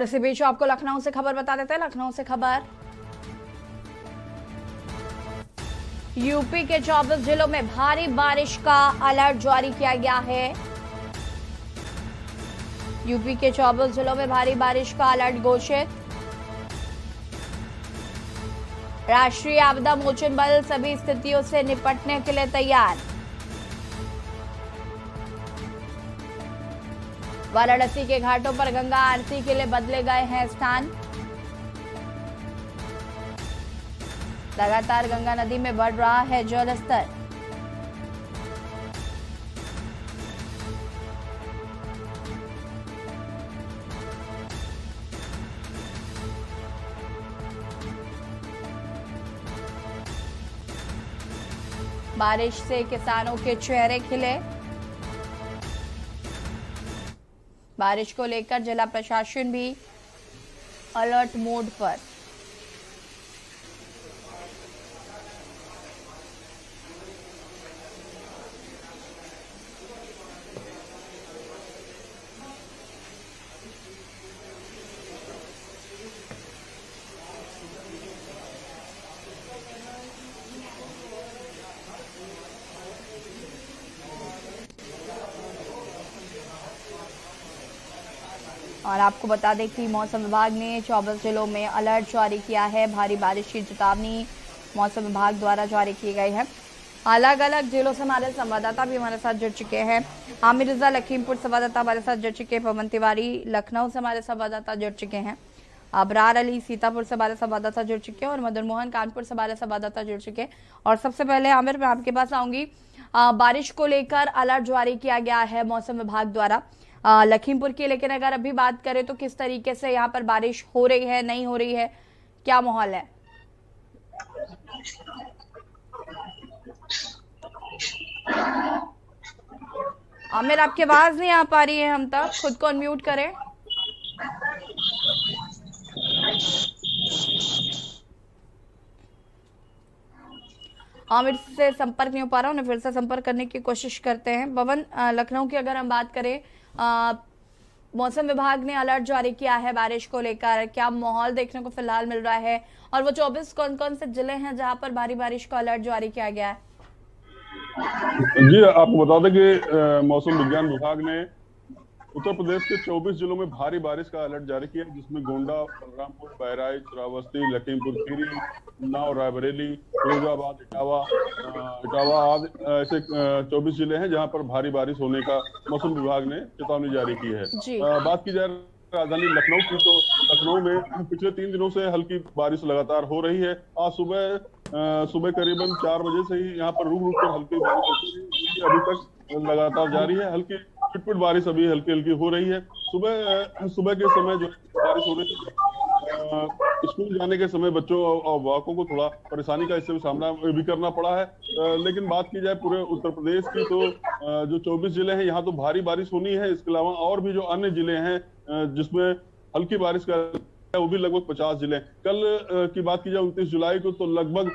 इसी बीच आपको लखनऊ से खबर बता देते हैं। लखनऊ से खबर, यूपी के 24 जिलों में भारी बारिश का अलर्ट जारी किया गया है। यूपी के 24 जिलों में भारी बारिश का अलर्ट घोषित। राष्ट्रीय आपदा मोचन बल सभी स्थितियों से निपटने के लिए तैयार। वाराणसी के घाटों पर गंगा आरती के लिए बदले गए हैं स्थान। लगातार गंगा नदी में बढ़ रहा है जलस्तर। बारिश से किसानों के चेहरे खिले। बारिश को लेकर जिला प्रशासन भी अलर्ट मोड पर। और आपको बता दें कि मौसम विभाग ने 24 जिलों में अलर्ट जारी किया है। भारी बारिश की चेतावनी मौसम विभाग द्वारा जारी की गई है। अलग अलग जिलों से हमारे संवाददाता भी हमारे साथ जुड़ चुके हैं। आमिर रजा लखीमपुर संवाददाता हमारे साथ जुड़ चुके हैं। पवन तिवारी लखनऊ से हमारे संवाददाता जुड़ चुके हैं। अबरार अली सीतापुर से हमारे संवाददाता जुड़ चुके हैं और मदन मोहन कानपुर से हमारे संवाददाता जुड़ चुके हैं। और सबसे पहले आमिर, मैं आपके पास आऊंगी। बारिश को लेकर अलर्ट जारी किया गया है मौसम विभाग द्वारा लखीमपुर की, लेकिन अगर अभी बात करें तो किस तरीके से यहाँ पर बारिश हो रही है, नहीं हो रही है, क्या माहौल है? आमिर, आपकी आवाज नहीं आ पा रही है हम तक, खुद को अनम्यूट करें। आमिर से संपर्क नहीं हो पा रहा, उन्हें फिर से संपर्क करने की कोशिश करते हैं। पवन, लखनऊ की अगर हम बात करें, मौसम विभाग ने अलर्ट जारी किया है बारिश को लेकर, क्या माहौल देखने को फिलहाल मिल रहा है? और वो 24 कौन कौन से जिले हैं जहां पर भारी बारिश का अलर्ट जारी किया गया है? जी, आपको बता दें कि मौसम विज्ञान विभाग ने उत्तर प्रदेश के 24 जिलों में भारी बारिश का अलर्ट जारी किया, जिसमें गोंडा, बलरामपुर, बहराइच, श्रावस्ती, लखीमपुर खीरी, उन्नाव, रायबरेली, फिरोजाबाद, इटावा आदि ऐसे 24 जिले हैं जहां पर भारी बारिश होने का मौसम विभाग ने चेतावनी जारी की है। बात की जाए राजधानी लखनऊ की, तो लखनऊ में पिछले 3 दिनों से हल्की बारिश लगातार हो रही है। आज सुबह करीबन 4 बजे से ही यहाँ पर रुक रुक कर हल्की बारिश अभी तक लगातार जारी है। हल्की पिट बारिश अभी हल्की हल्की हो रही है। सुबह के समय जो बारिश हो रही है, स्कूल जाने के समय बच्चों और वाहकों को थोड़ा परेशानी का इससे सामना भी करना पड़ा है। लेकिन बात की जाए पूरे उत्तर प्रदेश की, तो जो 24 जिले हैं यहाँ तो भारी बारिश होनी है। इसके अलावा और भी जो अन्य जिले हैं जिसमें हल्की बारिश का, वो भी लगभग 50 जिले। कल की बात की जाए 29 जुलाई को, तो लगभग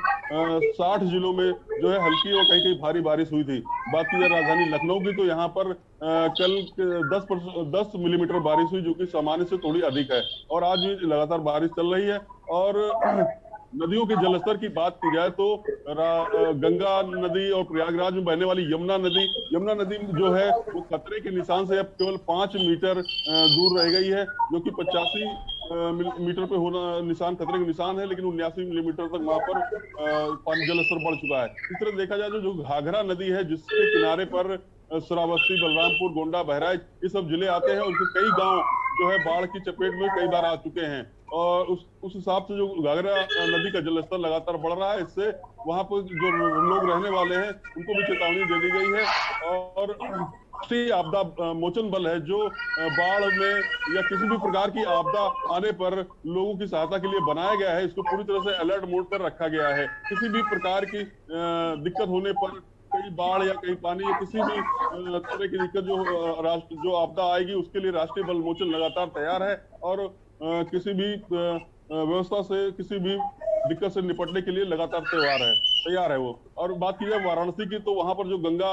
60 जिलों में जो है हल्की और कहीं कहीं भारी बारिश हुई थी। बात की जाए राजधानी लखनऊ की, तो यहाँ पर कल 10 मिलीमीटर बारिश हुई, जो कि सामान्य से थोड़ी अधिक है। और आज भी लगातार बारिश चल रही है। और नदियों के जलस्तर की बात की जाए तो गंगा नदी और प्रयागराज में बहने वाली यमुना नदी जो है वो खतरे के निशान से अब केवल 5 मीटर दूर रह गई है, जो कि 85 मीटर पे होना निशान खतरे का निशान है, लेकिन 79 मिलीमीटर तक वहां पर पानी जलस्तर बढ़ चुका है। इस तरह देखा जाए तो जो घाघरा नदी है, जिसके किनारे पर श्रावस्ती, बलरामपुर, गोंडा, बहराइच ये सब जिले आते हैं, उनके कई गांव जो है बाढ़ की चपेट में कई बार आ चुके हैं। और उस हिसाब से जो घाघरा नदी का जलस्तर लगातार बढ़ रहा है, इससे वहां पर जो लोग रहने वाले हैं उनको भी चेतावनी दे दी गई है। और राष्ट्रीय आपदा मोचन बल है, जो बाढ़ में या किसी भी प्रकार की आपदा आने पर लोगों की सहायता के लिए बनाया गया है, इसको पूरी तरह से अलर्ट मोड पर रखा गया है। किसी भी प्रकार की दिक्कत होने पर, कहीं बाढ़ या कहीं पानी या किसी भी तरह की दिक्कत जो आपदा आएगी, उसके लिए राष्ट्रीय बल मोचन लगातार तैयार है। और किसी भी व्यवस्था से, किसी भी दिक्कत से निपटने के लिए लगातार तैयार है वो। और बात की जाए वाराणसी की, तो वहां पर जो गंगा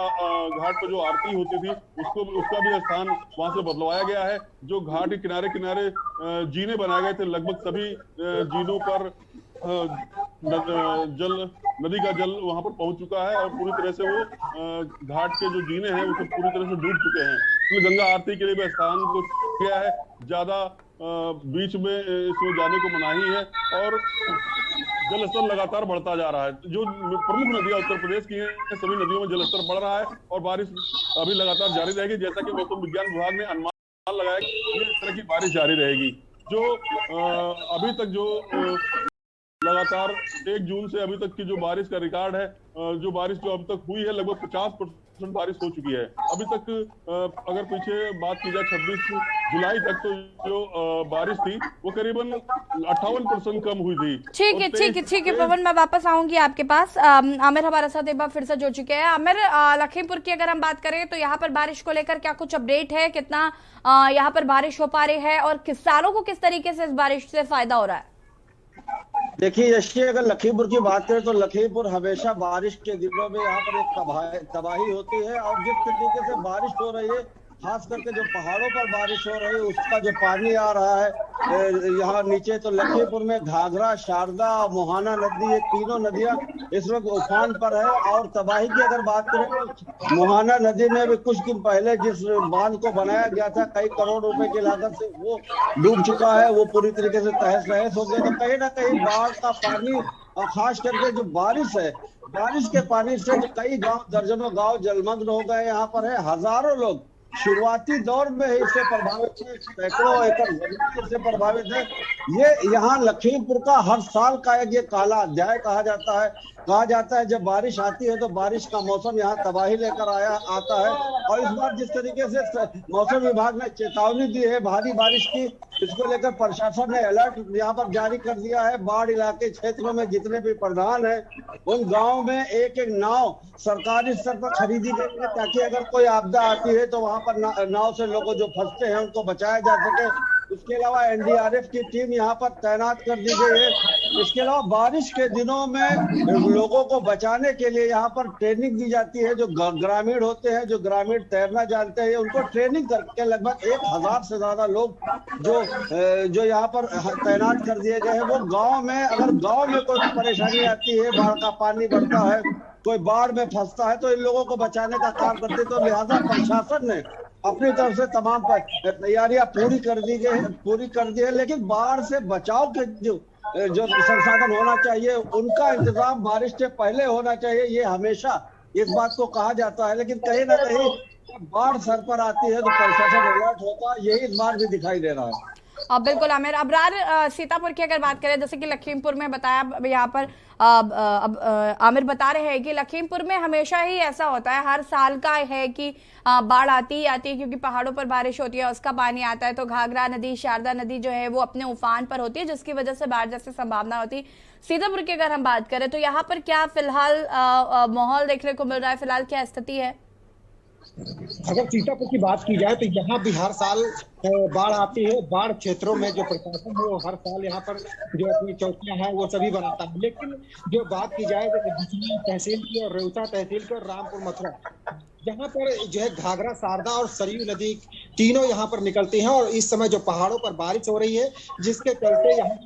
घाट पर जो आरती होती थी उसका भी स्थान वहां से बदलवाया गया है। जो घाट के किनारे किनारे जीने बनाए गए थे, लगभग सभी जीनों पर नदी का जल वहां पर पहुंच चुका है और पूरी तरह से वो घाट के जो जीने हैं वो सब पूरी तरह से डूब चुके हैं। तो गंगा आरती के लिए भी स्थान को किया है, ज्यादा बीच में इसमें जाने को मनाही है और जल स्तर लगातार बढ़ता जा रहा है। जो प्रमुख नदियां उत्तर प्रदेश की हैं, सभी नदियों में जल स्तर बढ़ रहा है और बारिश अभी लगातार जारी रहेगी। जैसा कि मौसम विज्ञान विभाग ने अनुमान लगाया कि इस तरह की बारिश जारी रहेगी। जो अभी तक जो लगातार 1 जून से अभी तक की जो बारिश का रिकॉर्ड है, जो बारिश जो अब तक हुई है, लगभग 50% बारिश हो चुकी है। अभी तक अगर पीछे बात की जाए 26 जुलाई तक, तो जो बारिश थी वो करीबन 58% कम हुई थी। ठीक है पवन, मैं वापस आऊंगी आपके पास। आमिर हमारे साथ एक बार फिर से जुड़ चुके हैं। आमिर, लखीमपुर की अगर हम बात करें तो यहाँ पर बारिश को लेकर क्या कुछ अपडेट है? कितना यहाँ पर बारिश हो पा रही है और किसानों को किस तरीके से इस बारिश से फायदा हो रहा है? देखिए यशी, अगर लखीमपुर की बात करें तो लखीमपुर हमेशा बारिश के दिनों में यहाँ पर एक तबाही होती है। और जिस तरीके से बारिश हो रही है, खास करके जो पहाड़ों पर बारिश हो रही है, उसका जो पानी आ रहा है यहाँ नीचे, तो लखीमपुर में घाघरा, शारदा, मोहाना नदी, ये तीनों नदियां इस वक्त उफान पर है। और तबाही की अगर बात करें तो मोहाना नदी में भी कुछ दिन पहले जिस बांध को बनाया गया था कई करोड़ रुपए की लागत से, वो डूब चुका है, वो पूरी तरीके से तहस नहस हो गया। तो कहीं ना कहीं बाढ़ का पानी और खास करके जो बारिश है, बारिश के पानी से कई गांव, दर्जनों गांव जलमग्न हो गए। यहाँ पर है हजारों लोग शुरुआती दौर में ही इससे प्रभावित थे, सैकड़ों एकड़ जमीन इससे प्रभावित है। ये यहाँ लखीमपुर का हर साल का एक ये काला अध्याय कहा जाता है। जब बारिश आती है तो बारिश का मौसम यहाँ तबाही लेकर आता है। और इस बार जिस तरीके से मौसम विभाग ने चेतावनी दी है भारी बारिश की, इसको लेकर प्रशासन ने अलर्ट यहाँ पर जारी कर दिया है। बाढ़ इलाके क्षेत्रों में जितने भी प्रधान है, उन गाँव में एक एक नाव सरकारी स्तर पर खरीदी गई है, ताकि अगर कोई आपदा आती है तो वहां पर नाव से लोगों जो फंसते हैं उनको बचाया जा सके। इसके अलावा एनडीआरएफ की टीम यहाँ पर तैनात कर दी गई है। इसके अलावा बारिश के दिनों में लोगों को बचाने के लिए यहाँ पर ट्रेनिंग दी जाती है। जो ग्रामीण होते हैं, जो ग्रामीण तैरना जानते हैं, उनको ट्रेनिंग करके लगभग 1000 से ज्यादा लोग जो यहाँ पर तैनात कर दिए गए हैं। वो गाँव में, अगर गाँव में कोई परेशानी आती है, बाढ़ का पानी बढ़ता है, कोई बाढ़ में फंसता है, तो इन लोगों को बचाने का काम करते। तो लिहाजा प्रशासन ने अपनी तरफ से तमाम तैयारियां पूरी कर दी है। लेकिन बाढ़ से बचाव के जो संसाधन होना चाहिए, उनका इंतजाम बारिश से पहले होना चाहिए। ये हमेशा इस बात को कहा जाता है, लेकिन कहीं ना कहीं बाढ़ सर पर आती है तो प्रशासन अलर्ट होता है। यही इस बार भी दिखाई दे रहा है। बिल्कुल आमिर। अबरार, सीतापुर की अगर बात करें, जैसे कि लखीमपुर में बताया, यहाँ पर आमिर बता रहे हैं कि लखीमपुर में हमेशा ही ऐसा होता है, हर साल का है कि बाढ़ आती ही आती है, क्योंकि पहाड़ों पर बारिश होती है, उसका पानी आता है तो घाघरा नदी, शारदा नदी जो है वो अपने उफान पर होती है, जिसकी वजह से बाढ़ जैसी संभावना होती है। सीतापुर की अगर हम बात करें तो यहाँ पर क्या फिलहाल माहौल देखने को मिल रहा है? फिलहाल क्या स्थिति है? अगर सीतापुर की बात की जाए तो यहाँ भी हर साल बाढ़ आती है। बाढ़ क्षेत्रों में जो प्रशासन है वो हर साल यहाँ पर जो अपनी चौकियां हैं वो सभी बनाता है। लेकिन जो बात की जाए तो बिजली तहसील की और रेउसा तहसील की और रामपुर मथुरा, यहाँ पर जो है घाघरा, शारदा और सरयू नदी तीनों यहाँ पर निकलती हैं। और इस समय जो पहाड़ों पर बारिश हो रही है, जिसके चलते यहाँ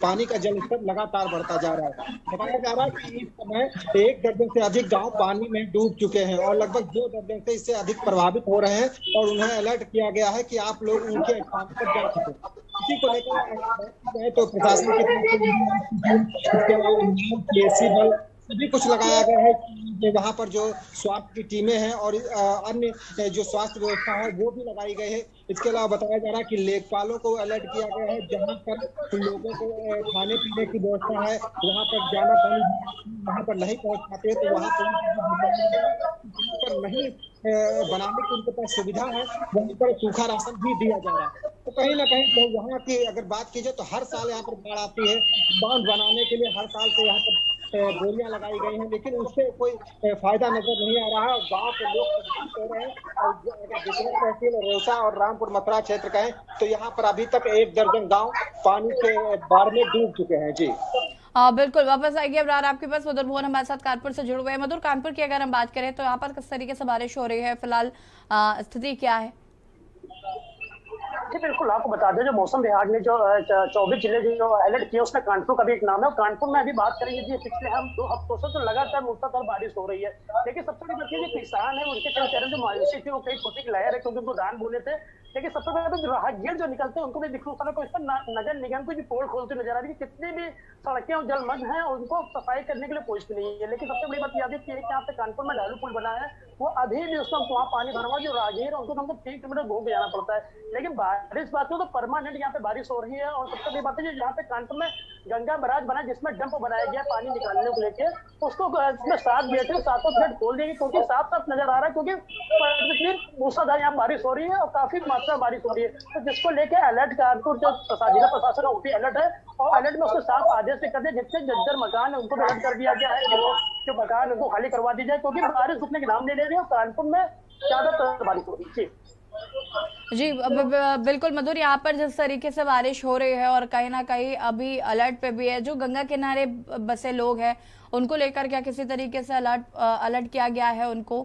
पानी का जल स्तर लगातार बढ़ता जा रहा है। बताया जा रहा है कि इस समय 1 दर्जन से अधिक गांव पानी में डूब चुके हैं और लगभग 2 दर्जन से इससे अधिक प्रभावित हो रहे हैं। और उन्हें अलर्ट किया गया है कि आप लोग उनके स्थान पर जा सके। इसी को लेकर तो प्रशासन की तरफ से सभी कुछ लगाया गया है कि वहाँ पर जो स्वास्थ्य की टीमें हैं और अन्य जो स्वास्थ्य व्यवस्था है वो भी लगाई गई है। इसके अलावा बताया जा रहा है कि लेखपालों को अलर्ट किया गया है, जहाँ पर लोगों को खाने पीने की व्यवस्था है, वहाँ पर जाना पानी वहाँ पर नहीं पहुँच पाते तो वहाँ पर नहीं बनाने की उनके पास सुविधा है, वहीं पर सूखा राशन भी दिया जा रहा है। तो कहीं ना कहीं तो वहाँ की अगर बात की जाए तो हर साल यहाँ पर बाढ़ आती है। बांध बनाने के लिए हर साल से यहाँ पर बोलियां लगाई गई हैं, लेकिन उससे कोई फायदा नजर नहीं आ रहा है। गांव के लोग कह रहे हैं, और अगर बिजनौर तहसील, रेउसा और रामपुर मथुरा क्षेत्र का है तो यहाँ पर अभी तक 1 दर्जन गांव पानी के बाढ़ में डूब चुके हैं। जी बिल्कुल वापस आएगी अब आपके पास। मधुर मोहन हमारे साथ कानपुर से जुड़े हुए हैं। मधुर, कानपुर की अगर हम बात करें तो यहाँ पर किस तरीके से बारिश हो रही है, फिलहाल स्थिति क्या है? जी बिल्कुल, आपको बता दें जो मौसम विभाग ने जो 24 जिले जो अलर्ट किया उसमें कानपुर का भी एक नाम है। और कानपुर में अभी बात करेंगे जी, पिछले हम 2 हफ्तों से तो लगातार मूसलाधार बारिश हो रही है। लेकिन सबसे बड़ी बात ये जो किसान है उनके चेहरे जो मायूसी थी वो कई खुशी की लहर है, क्योंकि उनको धान बोने थे। लेकिन सबसे पहले जो राहगीर जो निकलते हैं उनको भी दिखने को इस पर नगर निगम को भी पोल खोलते नजर आ रही है। कितनी भी सड़कें और जलमग्न है उनको सफाई करने के लिए पहुंचती नहीं है। लेकिन सबसे बड़ी बात याद है कि यहाँ पे कानपुर में ढालू पुल बना है, वो अभी भी उसमें वहाँ पानी भरा हुआ, जो राहगीर उनको हमको 3 किलोमीटर घूम के जाना पड़ता है। लेकिन बारिश बात हो तो परमानेंट यहाँ पे बारिश हो रही है। और सबसे बड़ी बात है जो यहाँ पे कानपुर में गंगा बराज बना जिसमें डंप बनाया गया पानी निकालने को लेके, उसको इसमें 7 गेट है, 7 गेट खोल देंगे, क्योंकि साफ साफ नजर आ रहा है क्योंकि मूसलाधार यहाँ बारिश हो रही है और काफी मात्रा में बारिश हो रही है। तो जिसको लेके अलर्ट कानपुर जो जिला प्रशासन ओपी अलर्ट है, और अलर्ट में उसको साफ आदेश से कर दिया जितने जर्जर मकान है उनको भी अलर्ट कर दिया गया है जो मकान उनको खाली करवा दी जाए, क्योंकि बारिश रुकने के नाम नहीं ले रही है और कानपुर में ज्यादातर बारिश हो रही है। जी बिल्कुल मधुर, यहाँ पर जिस तरीके से बारिश हो रही है और कहीं ना कहीं अभी अलर्ट पे भी है, जो गंगा किनारे बसे लोग हैं उनको लेकर क्या किसी तरीके से अलर्ट किया गया है उनको?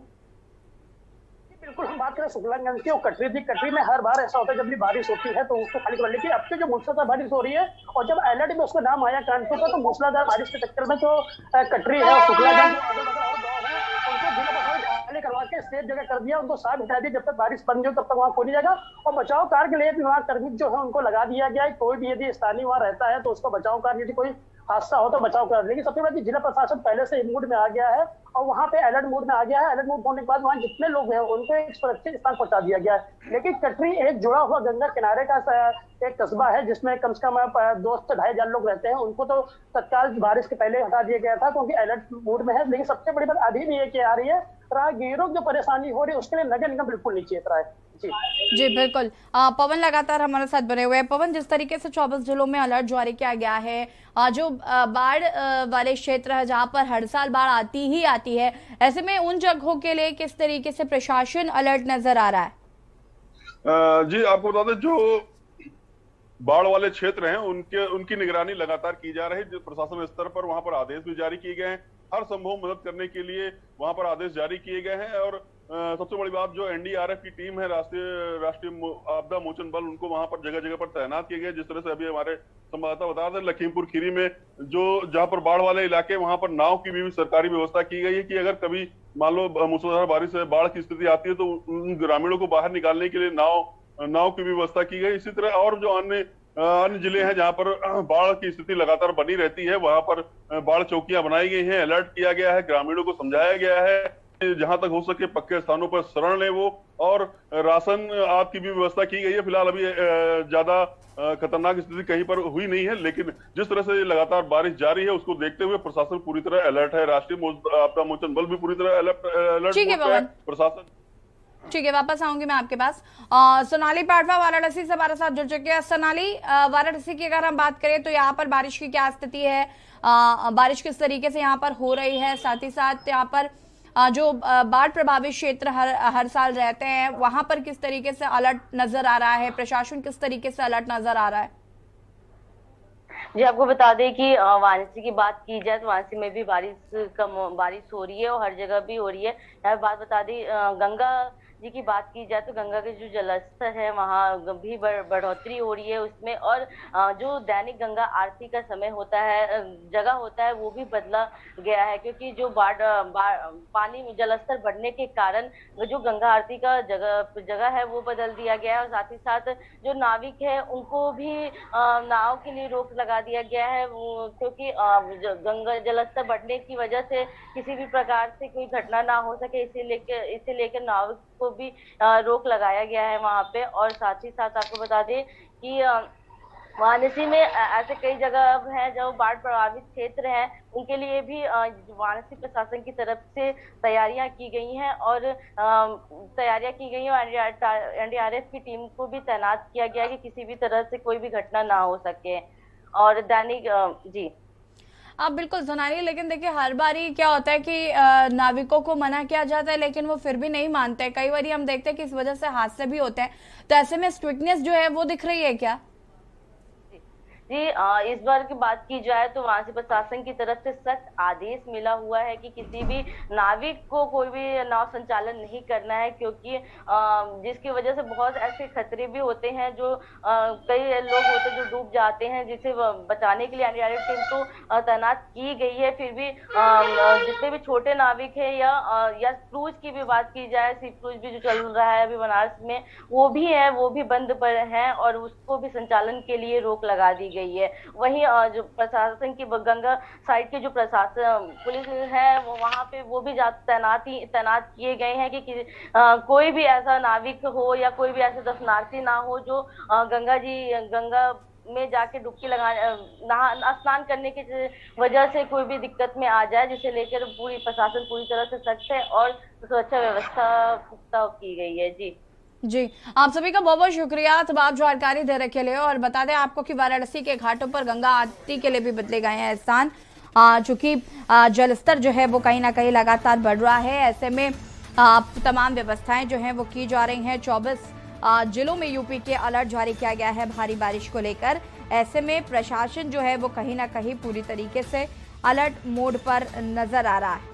बिल्कुल, हम बात करें शुक्लागंज की और कटरी थी, कटरी में हर बार ऐसा होता है जब भी बारिश होती है तो उसको खाली करवा, लेकिन अब तो जो मूसलाधार बारिश हो रही है और जब अलर्ट में उसका नाम आया कानपुर का, तो मूसलाधार बारिश के चक्कर में जो कटरी है शुक्लागंज खाली करवा के सेफ जगह कर दिया, उनको साफ हटा दिया। जब तक बारिश बंद हो तब तक वहाँ खोली जाएगा। और बचाव कार्य के लिए विभाग कर्मी जो है उनको लगा दिया गया है। कोई भी यदि स्थानीय वहाँ रहता है तो उसका बचाव कार्य, यदि कोई हादसा हो तो बचाव कर। लेकिन सबसे बड़ी जिला प्रशासन पहले से मूड में आ गया है और वहाँ पे अलर्ट मोड में आ गया है। अलर्ट मोड होने के बाद वहाँ जितने लोग हैं उनको एक सुरक्षित स्थान पहुंचा दिया गया है। लेकिन कटरी एक जुड़ा हुआ गंगा किनारे का एक कस्बा है जिसमें कम से कम 2 से 2,500 लोग रहते हैं। उनको तो तत्काल बारिश के पहले हटा दिया गया था क्योंकि अलर्ट मोड में है। लेकिन सबसे बड़ी बात अभी भी ये आ रही है, राहगीरों की जो परेशानी हो रही है उसके लिए नगर निगम बिल्कुल नहीं चेत रहा है। जी बिल्कुल, पवन लगातार हमारे साथ बने हुए हैं। पवन, जिस तरीके से 24 जिलों में अलर्ट जारी किया गया है, जो बाढ़ वाले क्षेत्र है जहां पर हर साल बाढ़ आती ही आती है, ऐसे में उन जगहों के लिए किस तरीके से प्रशासन अलर्ट नजर आ रहा है? जी आपको बता दें, जो बाढ़ वाले क्षेत्र हैं उनकी निगरानी लगातार की जा रही है। प्रशासन स्तर पर वहां पर आदेश भी जारी किए गए हैं, हर संभव मदद करने के लिए वहां पर आदेश जारी किए गए हैं। और सबसे बड़ी बात, जो एनडीआरएफ की टीम है, राष्ट्रीय आपदा मोचन बल, उनको वहां पर जगह जगह पर तैनात किए गए। जिस तरह से अभी हमारे संवाददाता बता रहे, लखीमपुर खीरी में जहां पर बाढ़ वाले इलाके, वहां पर नाव की भी सरकारी व्यवस्था की गई है कि अगर कभी मान लो मूसलाधार बारिश से बाढ़ की स्थिति आती है तो उन ग्रामीणों को बाहर निकालने के लिए नाव की व्यवस्था की गई। इसी तरह और जो अन्य जिले हैं जहां पर बाढ़ की स्थिति लगातार बनी रहती है, वहां पर बाढ़ चौकियां बनाई गई हैं, अलर्ट किया गया है, ग्रामीणों को समझाया गया है जहां तक हो सके पक्के स्थानों पर शरण ले वो, और राशन आदि की भी व्यवस्था की गई है। फिलहाल अभी ज्यादा खतरनाक स्थिति कहीं पर हुई नहीं है, लेकिन जिस तरह से लगातार बारिश जारी है उसको देखते हुए प्रशासन पूरी तरह अलर्ट है। राष्ट्रीय आपदा मोचन बल भी पूरी तरह अलर्ट है। प्रशासन ठीक है, वापस आऊंगी मैं आपके पास। सोनाली पाटवा वाराणसी से हमारे साथ जुड़ चुके हैं। सोनाली, वाराणसी की अगर हम बात करें तो यहाँ पर बारिश की क्या स्थिति है, बारिश किस तरीके से यहाँ पर हो रही है, साथ ही साथ यहाँ पर जो बाढ़ प्रभावित क्षेत्र हर साल रहते हैं वहां पर किस तरीके से अलर्ट नजर आ रहा है, प्रशासन किस तरीके से अलर्ट नजर आ रहा है? जी आपको बता दें कि वाराणसी की बात की जाए तो वाराणसी में भी बारिश हो रही है और हर जगह भी हो रही है। यहाँ बात बता दी, गंगा जी की बात की जाए तो गंगा के जो जलस्तर है वहाँ भी बढ़ोतरी हो रही है उसमें, और जो दैनिक गंगा आरती का समय होता है, जगह होता है, वो भी बदला गया है, क्योंकि जो पानी जलस्तर बढ़ने के कारण जो गंगा आरती का जगह है वो बदल दिया गया है। और साथ ही साथ जो नाविक है उनको भी नाव के लिए रोक लगा दिया गया है, क्योंकि गंगा जलस्तर बढ़ने की वजह से किसी भी प्रकार से कोई घटना ना हो सके, इसे लेकर नाविक को भी रोक लगाया गया है वहां पे। और साथ ही साथ आपको बता दें कि वाराणसी में ऐसे कई जगह हैं जो बाढ़ प्रभावित क्षेत्र हैं, उनके लिए भी वाराणसी प्रशासन की तरफ से तैयारियां की गई हैं और एनडीआरएफ की टीम को भी तैनात किया गया है कि किसी भी तरह से कोई भी घटना ना हो सके। और दैनिक जी आप बिल्कुल सुनाइए। लेकिन देखिए, हर बारी क्या होता है कि नाविकों को मना किया जाता है लेकिन वो फिर भी नहीं मानते। कई बारी हम देखते हैं कि इस वजह से हादसे भी होते हैं, तो ऐसे में स्ट्रिक्टनेस जो है वो दिख रही है क्या? जी इस बार की बात की जाए तो वाराणसी प्रशासन की तरफ से सख्त आदेश मिला हुआ है कि किसी भी नाविक को कोई भी नाव संचालन नहीं करना है, क्योंकि जिसकी वजह से बहुत ऐसे खतरे भी होते हैं जो कई लोग होते हैं जो डूब जाते हैं, जिसे बचाने के लिए एनडीआरएफ टीम तो तैनात की गई है। फिर भी जितने भी छोटे नाविक है या क्रूज की भी बात की जाए, सी क्रूज भी जो चल रहा है अभी बनारस में वो भी बंद पर है और उसको भी संचालन के लिए रोक लगा दी गई है। वहीं जो प्रशासन की गंगा साइड के जो प्रशासन पुलिस है वो वहां पे वो भी तैनात किए गए हैं कि कोई भी ऐसा नाविक हो या कोई भी ऐसे दर्शनार्थी ना हो जो गंगा में जाके डुबकी स्नान करने की वजह से कोई भी दिक्कत में आ जाए, जिसे लेकर प्रशासन पूरी तरह से सख्त है और सुरक्षा व्यवस्था पुख्ता की गई है। जी आप सभी का बहुत बहुत शुक्रिया तमाम जानकारी देने के लिए। और बता दें आपको कि वाराणसी के घाटों पर गंगा आरती के लिए भी बदले गए हैं स्थान, चूंकि जलस्तर जो है वो कहीं ना कहीं लगातार बढ़ रहा है। ऐसे में तमाम व्यवस्थाएं जो हैं वो की जा रही हैं। 24 जिलों में यूपी के अलर्ट जारी किया गया है भारी बारिश को लेकर। ऐसे में प्रशासन जो है वो कहीं ना कहीं पूरी तरीके से अलर्ट मोड पर नजर आ रहा है।